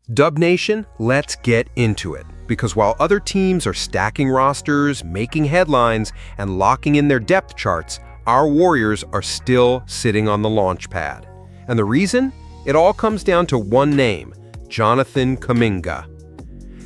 Dub Nation, let's get into it. Because while other teams are stacking rosters, making headlines, and locking in their depth charts, our Warriors are still sitting on the launch pad. And the reason? It all comes down to one name, Jonathan Kuminga.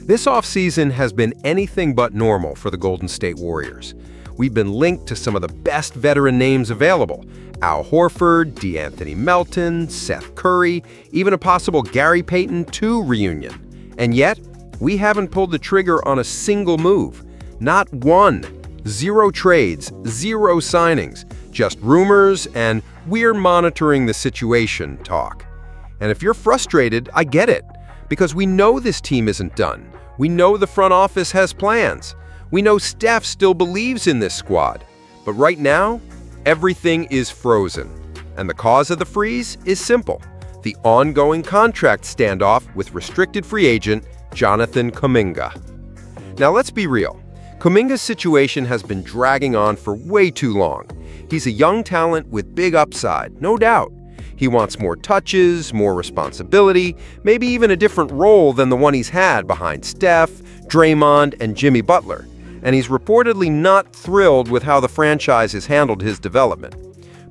This offseason has been anything but normal for the Golden State Warriors. We've been linked to some of the best veteran names available: Al Horford, DeAnthony Melton, Seth Curry, even a possible Gary Payton II reunion. And yet, we haven't pulled the trigger on a single move. Not one. Zero trades, zero signings, just rumors and "we're monitoring the situation" talk. And if you're frustrated, I get it, because we know this team isn't done. We know the front office has plans. We know Steph still believes in this squad. But right now, everything is frozen. And the cause of the freeze is simple: the ongoing contract standoff with restricted free agent Jonathan Kuminga. Now let's be real. Kuminga's situation has been dragging on for way too long. He's a young talent with big upside, no doubt. He wants more touches, more responsibility, maybe even a different role than the one he's had behind Steph, Draymond, and Jimmy Butler. And he's reportedly not thrilled with how the franchise has handled his development.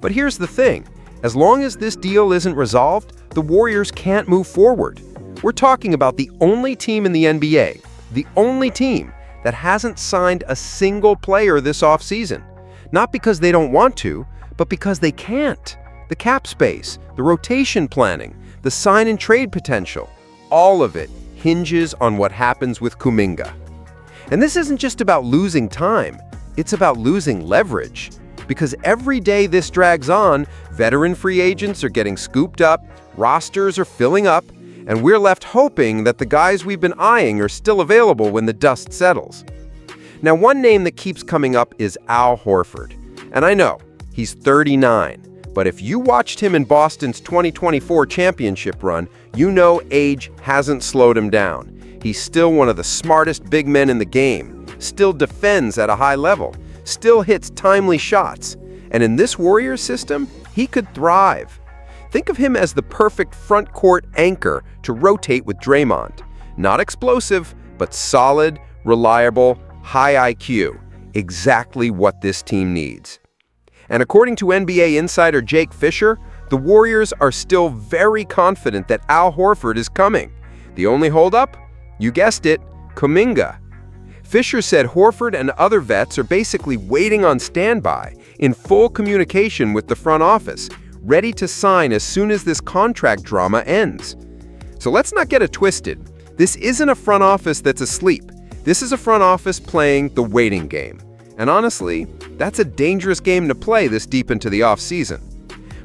But here's the thing: as long as this deal isn't resolved, the Warriors can't move forward. We're talking about the only team in the NBA, the only team that hasn't signed a single player this offseason. Not because they don't want to, but because they can't. The cap space, the rotation planning, the sign-and-trade potential, all of it hinges on what happens with Kuminga. And this isn't just about losing time, it's about losing leverage. Because every day this drags on, veteran free agents are getting scooped up, rosters are filling up, and we're left hoping that the guys we've been eyeing are still available when the dust settles. Now, one name that keeps coming up is Al Horford. And I know, he's 39, but if you watched him in Boston's 2024 championship run, you know age hasn't slowed him down. He's still one of the smartest big men in the game, still defends at a high level, still hits timely shots. And in this Warriors system, he could thrive. Think of him as the perfect front court anchor to rotate with Draymond. Not explosive, but solid, reliable, high IQ. Exactly what this team needs. And according to NBA insider Jake Fisher, the Warriors are still very confident that Al Horford is coming. The only holdup? You guessed it, Kuminga. Fisher said Horford and other vets are basically waiting on standby, in full communication with the front office, ready to sign as soon as this contract drama ends. So let's not get it twisted. This isn't a front office that's asleep. This is a front office playing the waiting game. And honestly, that's a dangerous game to play this deep into the offseason.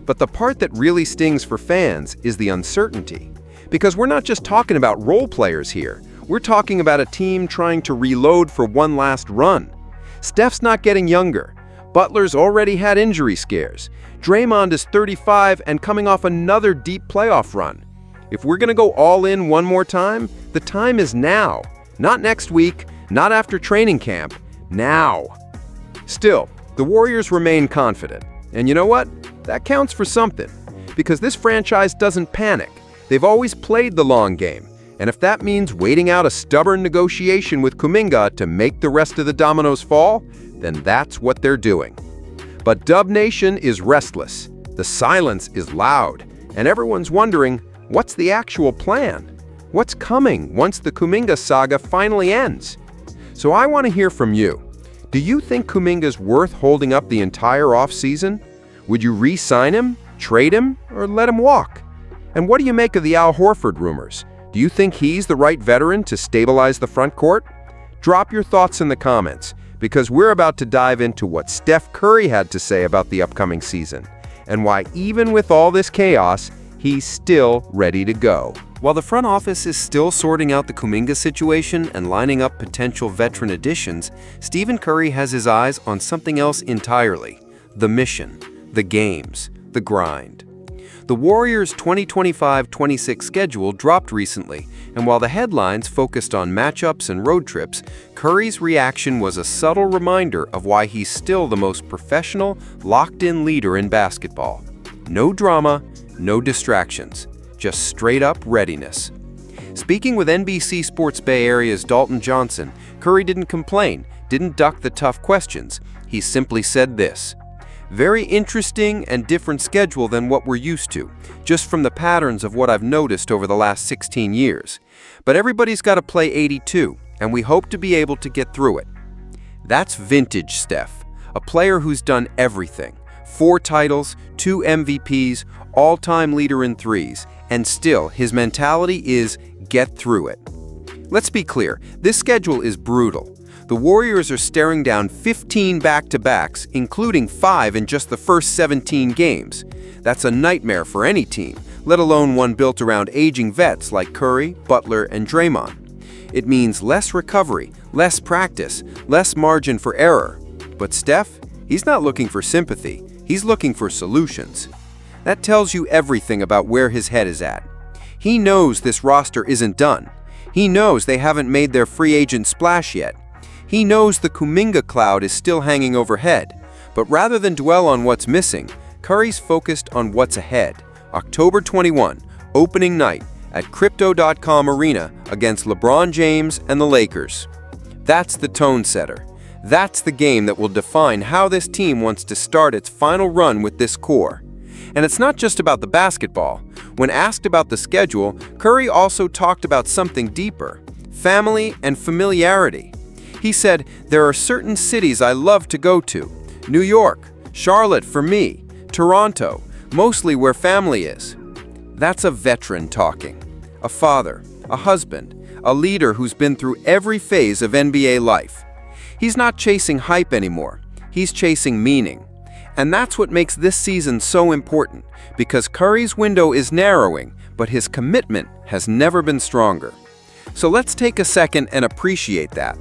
But the part that really stings for fans is the uncertainty. Because we're not just talking about role players here. We're talking about a team trying to reload for one last run. Steph's not getting younger. Butler's already had injury scares. Draymond is 35 and coming off another deep playoff run. If we're going to go all in one more time, the time is now. Not next week, not after training camp, now. Still, the Warriors remain confident. And you know what? That counts for something. Because this franchise doesn't panic. They've always played the long game. And if that means waiting out a stubborn negotiation with Kuminga to make the rest of the dominoes fall, then that's what they're doing. But Dub Nation is restless. The silence is loud. And everyone's wondering, what's the actual plan? What's coming once the Kuminga saga finally ends? So I want to hear from you. Do you think Kuminga's worth holding up the entire offseason? Would you re-sign him, trade him, or let him walk? And what do you make of the Al Horford rumors? Do you think he's the right veteran to stabilize the front court? Drop your thoughts in the comments, because we're about to dive into what Steph Curry had to say about the upcoming season, and why even with all this chaos, he's still ready to go. While the front office is still sorting out the Kuminga situation and lining up potential veteran additions, Stephen Curry has his eyes on something else entirely: the mission, the games, the grind. The Warriors' 2025-26 schedule dropped recently, and while the headlines focused on matchups and road trips, Curry's reaction was a subtle reminder of why he's still the most professional, locked-in leader in basketball. No drama, no distractions, just straight-up readiness. Speaking with NBC Sports Bay Area's Dalton Johnson, Curry didn't complain, didn't duck the tough questions. He simply said this: "Very interesting and different schedule than what we're used to, just from the patterns of what I've noticed over the last 16 years. But everybody's got to play 82, and we hope to be able to get through it." That's vintage Steph, a player who's done everything. 4 titles, 2 MVPs, all-time leader in threes, and still his mentality is get through it. Let's be clear, this schedule is brutal. The Warriors are staring down 15 back-to-backs, including 5 in just the first 17 games. That's a nightmare for any team, let alone one built around aging vets like Curry, Butler, and Draymond. It means less recovery, less practice, less margin for error. But Steph, he's not looking for sympathy, he's looking for solutions. That tells you everything about where his head is at. He knows this roster isn't done. He knows they haven't made their free agent splash yet. He knows the Kuminga cloud is still hanging overhead. But rather than dwell on what's missing, Curry's focused on what's ahead. October 21, opening night at Crypto.com Arena against LeBron James and the Lakers. That's the tone setter. That's the game that will define how this team wants to start its final run with this core. And it's not just about the basketball. When asked about the schedule, Curry also talked about something deeper: family and familiarity. He said, "There are certain cities I love to go to. New York, Charlotte for me, Toronto, mostly where family is." That's a veteran talking. A father, a husband, a leader who's been through every phase of NBA life. He's not chasing hype anymore. He's chasing meaning. And that's what makes this season so important, because Curry's window is narrowing, but his commitment has never been stronger. So let's take a second and appreciate that.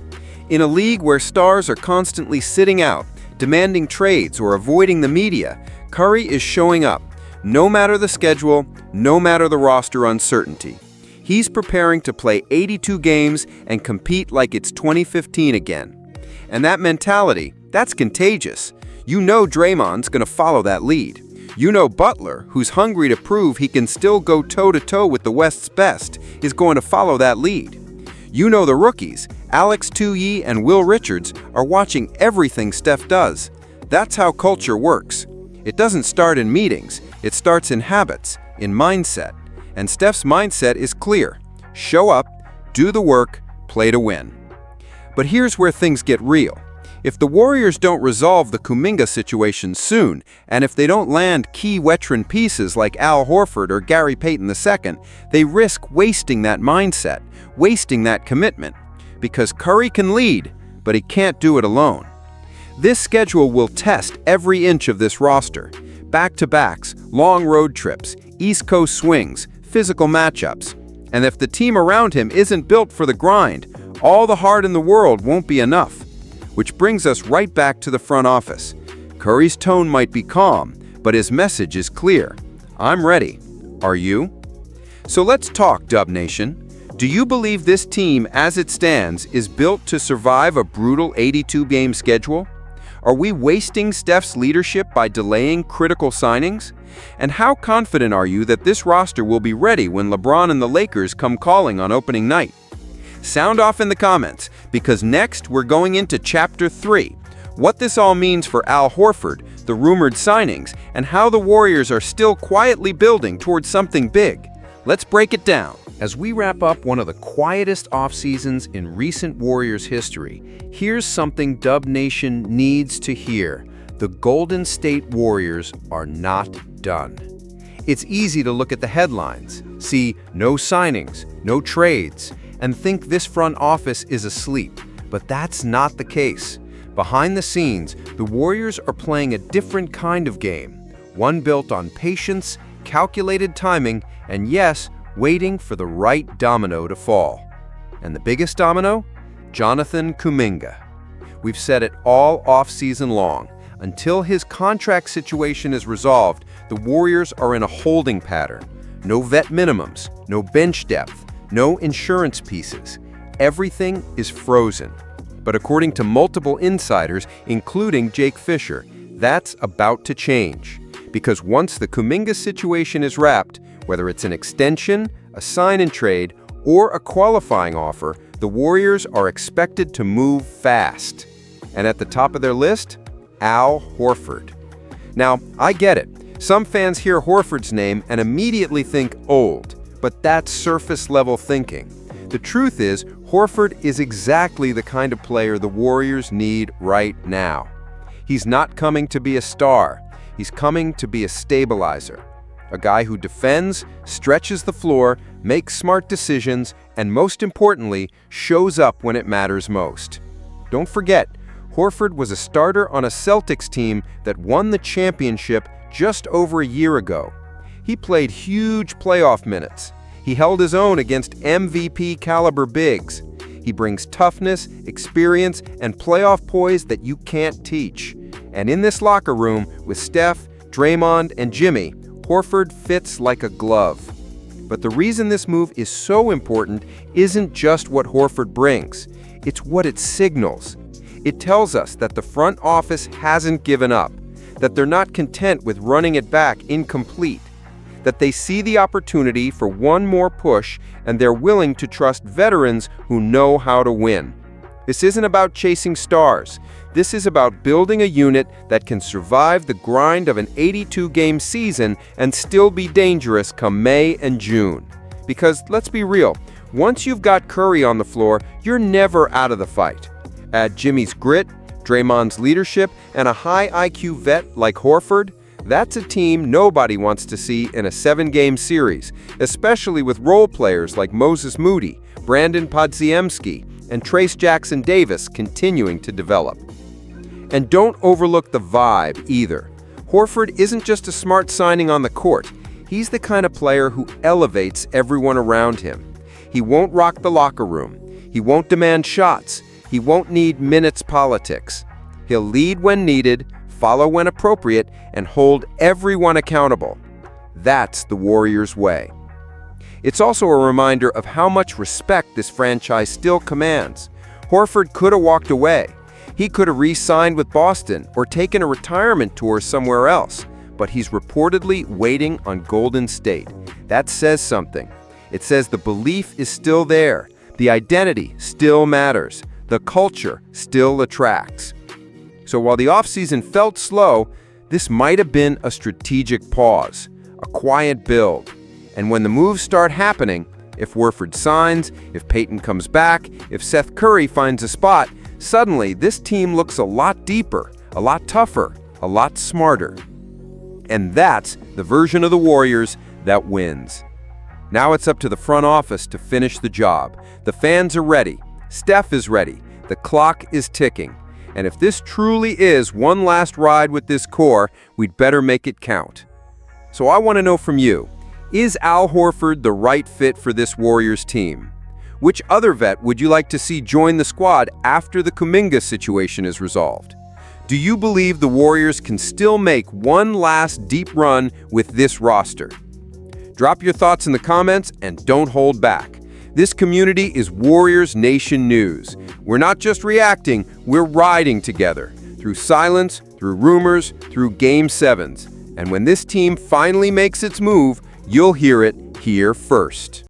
In a league where stars are constantly sitting out, demanding trades or avoiding the media, Curry is showing up, no matter the schedule, no matter the roster uncertainty. He's preparing to play 82 games and compete like it's 2015 again. And that mentality, that's contagious. You know Draymond's going to follow that lead. You know Butler, who's hungry to prove he can still go toe-to-toe with the West's best, is going to follow that lead. You know the rookies, Alex Tuyi and Will Richards, are watching everything Steph does. That's how culture works. It doesn't start in meetings, it starts in habits, in mindset. And Steph's mindset is clear: show up, do the work, play to win. But here's where things get real. If the Warriors don't resolve the Kuminga situation soon, and if they don't land key veteran pieces like Al Horford or Gary Payton II, they risk wasting that mindset, wasting that commitment. Because Curry can lead, but he can't do it alone. This schedule will test every inch of this roster. Back-to-backs, long road trips, East Coast swings, physical matchups. And if the team around him isn't built for the grind, all the heart in the world won't be enough. Which brings us right back to the front office. Curry's tone might be calm, but his message is clear. I'm ready. Are you? So let's talk, Dub Nation. Do you believe this team, as it stands, is built to survive a brutal 82-game schedule? Are we wasting Steph's leadership by delaying critical signings? And how confident are you that this roster will be ready when LeBron and the Lakers come calling on opening night? Sound off in the comments, because next we're going into Chapter 3, what this all means for Al Horford, the rumored signings, and how the Warriors are still quietly building towards something big. Let's break it down. As we wrap up one of the quietest off-seasons in recent Warriors history, here's something Dub Nation needs to hear. The Golden State Warriors are not done. It's easy to look at the headlines, see no signings, no trades, and think this front office is asleep. But that's not the case. Behind the scenes, the Warriors are playing a different kind of game, one built on patience, calculated timing, and yes, waiting for the right domino to fall. And the biggest domino? Jonathan Kuminga. We've said it all off-season long. Until his contract situation is resolved, the Warriors are in a holding pattern. No vet minimums, no bench depth, no insurance pieces. Everything is frozen. But according to multiple insiders, including Jake Fisher, that's about to change. Because once the Kuminga situation is wrapped, whether it's an extension, a sign and trade, or a qualifying offer, the Warriors are expected to move fast. And at the top of their list, Al Horford. Now, I get it. Some fans hear Horford's name and immediately think old, but that's surface-level thinking. The truth is, Horford is exactly the kind of player the Warriors need right now. He's not coming to be a star. He's coming to be a stabilizer. A guy who defends, stretches the floor, makes smart decisions, and most importantly, shows up when it matters most. Don't forget, Horford was a starter on a Celtics team that won the championship just over a year ago. He played huge playoff minutes. He held his own against MVP-caliber bigs. He brings toughness, experience, and playoff poise that you can't teach. And in this locker room, with Steph, Draymond, and Jimmy, Horford fits like a glove. But the reason this move is so important isn't just what Horford brings. It's what it signals. It tells us that the front office hasn't given up, that they're not content with running it back incomplete, that they see the opportunity for one more push and they're willing to trust veterans who know how to win. This isn't about chasing stars. This is about building a unit that can survive the grind of an 82-game season and still be dangerous come May and June. Because, let's be real, once you've got Curry on the floor, you're never out of the fight. Add Jimmy's grit, Draymond's leadership, and a high IQ vet like Horford, that's a team nobody wants to see in a 7-game series, especially with role players like Moses Moody, Brandon Podziemski, and Trace Jackson Davis continuing to develop. And don't overlook the vibe either. Horford isn't just a smart signing on the court. He's the kind of player who elevates everyone around him. He won't rock the locker room. He won't demand shots. He won't need minutes politics. He'll lead when needed, follow when appropriate, and hold everyone accountable. That's the Warriors' way. It's also a reminder of how much respect this franchise still commands. Horford could have walked away. He could have re-signed with Boston or taken a retirement tour somewhere else, but he's reportedly waiting on Golden State. That says something. It says the belief is still there, the identity still matters, the culture still attracts. So while the offseason felt slow, this might have been a strategic pause, a quiet build. And when the moves start happening, if Horford signs, if Peyton comes back, if Seth Curry finds a spot, suddenly this team looks a lot deeper, a lot tougher, a lot smarter. And that's the version of the Warriors that wins. Now it's up to the front office to finish the job. The fans are ready. Steph is ready. The clock is ticking. And if this truly is one last ride with this core, we'd better make it count. So I want to know from you, is Al Horford the right fit for this Warriors team? Which other vet would you like to see join the squad after the Kuminga situation is resolved? Do you believe the Warriors can still make one last deep run with this roster? Drop your thoughts in the comments and don't hold back. This community is Warriors Nation News. We're not just reacting, we're riding together. Through silence, through rumors, through Game 7s. And when this team finally makes its move, you'll hear it here first.